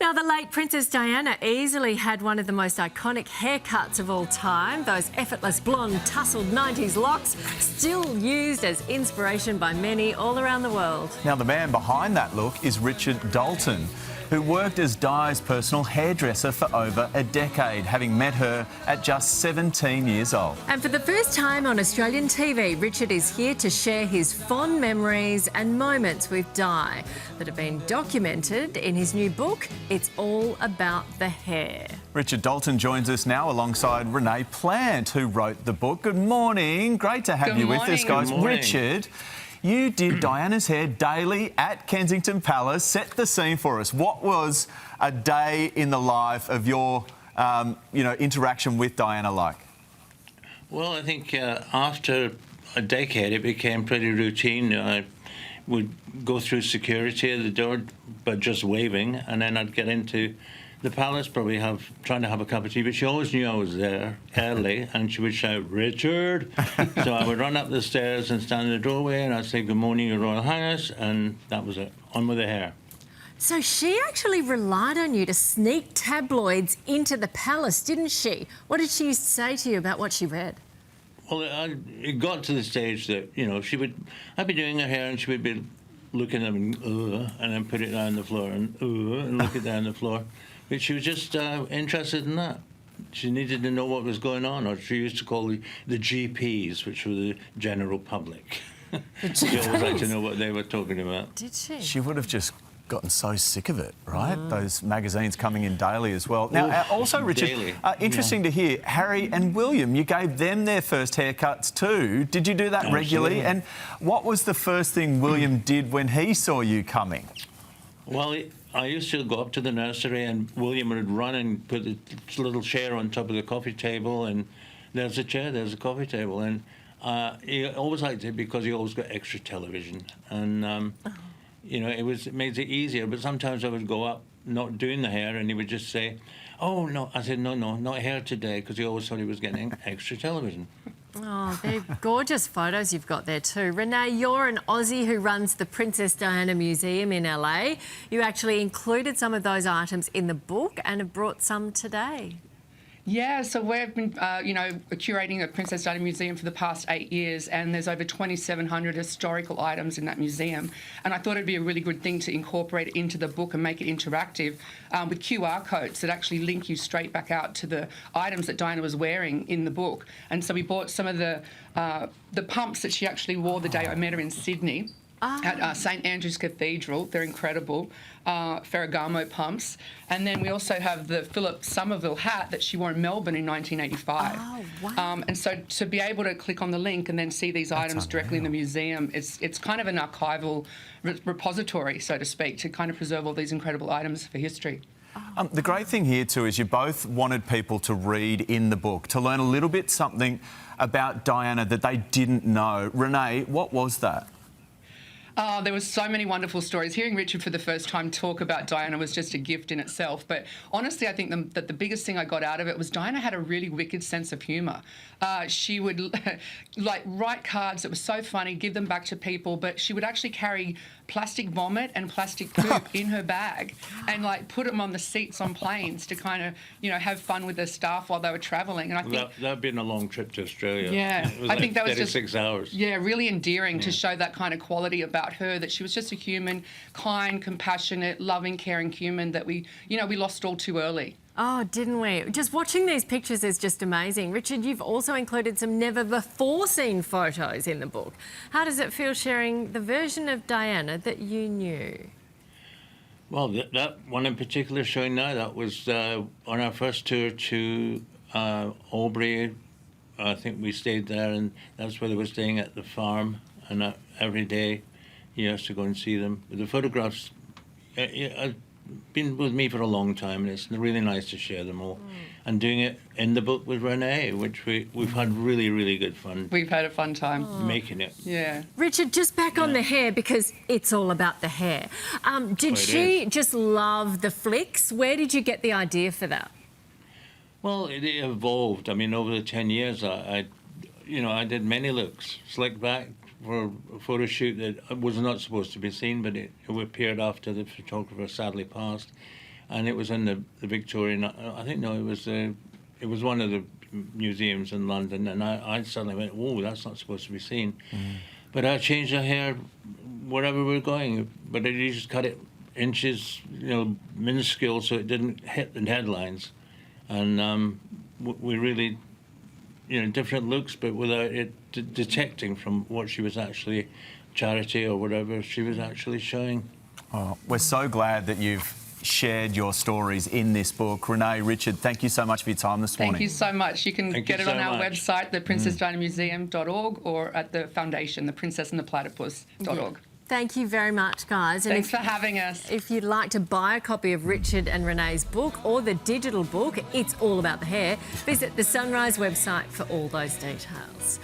Now, the late Princess Diana easily had one of the most iconic haircuts of all time. Those effortless blonde tousled 90s locks still used as inspiration by many all around the world. Now, the man behind that look is Richard Dalton, who worked as Di's personal hairdresser for over a decade, having met her at just 17 years old. And for the first time on Australian TV, Richard is here to share his fond memories and moments with Di that have been documented in his new book, It's All About the Hair. Richard Dalton joins us now alongside Renae Plant, who wrote the book. Good morning. Great to have you with us, guys. Richard, you did Diana's hair daily at Kensington Palace. Set the scene for us. What was a day in the life of your, interaction with Diana like? Well, I think after a decade, it became pretty routine. I would go through security at the door, but just waving, and then I'd get into the palace, probably trying to have a cup of tea, but she always knew I was there early, and she would shout, "Richard!" So I would run up the stairs and stand in the doorway, and I'd say, "Good morning, Your Royal Highness," and that was it. On with the hair. So she actually relied on you to sneak tabloids into the palace, didn't she? What did she say to you about what she read? Well, it got to the stage that, I'd be doing her hair, and she would be looking at me, and then put it down on the floor, and look it down on the floor. But she was just interested in that. She needed to know what was going on, or she used to call the GPs, which were the general public. She always liked to know what they were talking about. Did she? She would have just gotten so sick of it, right? Those magazines coming in daily as well. Now, also, Richard, interesting to hear, Harry and William, you gave them their first haircuts too. Did you do that regularly? And what was the first thing William did when he saw you coming? Well, I used to go up to the nursery, and William would run and put a little chair on top of the coffee table, and there's a chair, there's a coffee table. And he always liked it because he always got extra television. And it made it easier, but sometimes I would go up not doing the hair, and he would just say, "Oh, no." I said, no, not hair today," because he always thought he was getting extra television. Oh, they're gorgeous photos you've got there too. Renae, you're an Aussie who runs the Princess Diana Museum in LA. You actually included some of those items in the book and have brought some today. Yeah, so we've been, curating the Princess Diana Museum for the past 8 years, and there's over 2,700 historical items in that museum. And I thought it'd be a really good thing to incorporate it into the book and make it interactive with QR codes that actually link you straight back out to the items that Diana was wearing in the book. And so we bought some of the pumps that she actually wore the day I met her in Sydney. At St Andrew's Cathedral. They're incredible, Ferragamo pumps. And then we also have the Philip Somerville hat that she wore in Melbourne in 1985. Oh, wow. And so to be able to click on the link and then see these items directly in the museum, it's kind of an archival repository, so to speak, to kind of preserve all these incredible items for history. The great thing here too is you both wanted people to read in the book, to learn a little bit something about Diana that they didn't know. Renae, what was that? Oh, there were so many wonderful stories. Hearing Richard for the first time talk about Diana was just a gift in itself. But honestly, I think that the biggest thing I got out of it was Diana had a really wicked sense of humour. She would write cards that were so funny, give them back to people, but she would actually carry plastic vomit and plastic poop in her bag and put them on the seats on planes to kind of have fun with the staff while they were travelling. And I think that'd been a long trip to Australia. Yeah, it was I think that was just 36 hours. Yeah, really endearing to show that kind of quality about her, that she was just a human, kind, compassionate, loving, caring human that we lost all too early. Oh, didn't we? Just watching these pictures is just amazing. Richard, you've also included some never-before-seen photos in the book. How does it feel sharing the version of Diana that you knew? Well, that one in particular showing now, that was on our first tour to Albury. I think we stayed there, and that's where they were staying at the farm, and every day he used to go and see them. But the photographs been with me for a long time, and it's really nice to share them all. And doing it in the book with Renae, which we've had really, really good fun. We've had a fun time. Making it. Yeah. Richard, just back on the hair, because it's all about the hair. Did she just love the flicks? Where did you get the idea for that? Well, it evolved. I mean, over the 10 years, I did many looks. Slick back, for a photo shoot that was not supposed to be seen, but it appeared after the photographer sadly passed. and it was in the Victorian. I think no, it was one of the museums in London, and I suddenly went, "Oh, that's not supposed to be seen." But I changed her hair wherever we were going, but I just cut it inches, minuscule, so it didn't hit the headlines, and we really, different looks, but without it detecting from what she was actually, charity or whatever she was actually showing. Oh, we're so glad that you've shared your stories in this book. Renae, Richard, thank you so much for your time this morning. Thank you so much. You can get it on our website, theprincessdianamuseum.org, or at the foundation, theprincessandtheplatypus.org. Thank you very much, guys. And Thanks for having us. If you'd like to buy a copy of Richard and Renae's book or the digital book, It's All About the Hair, visit the Sunrise website for all those details.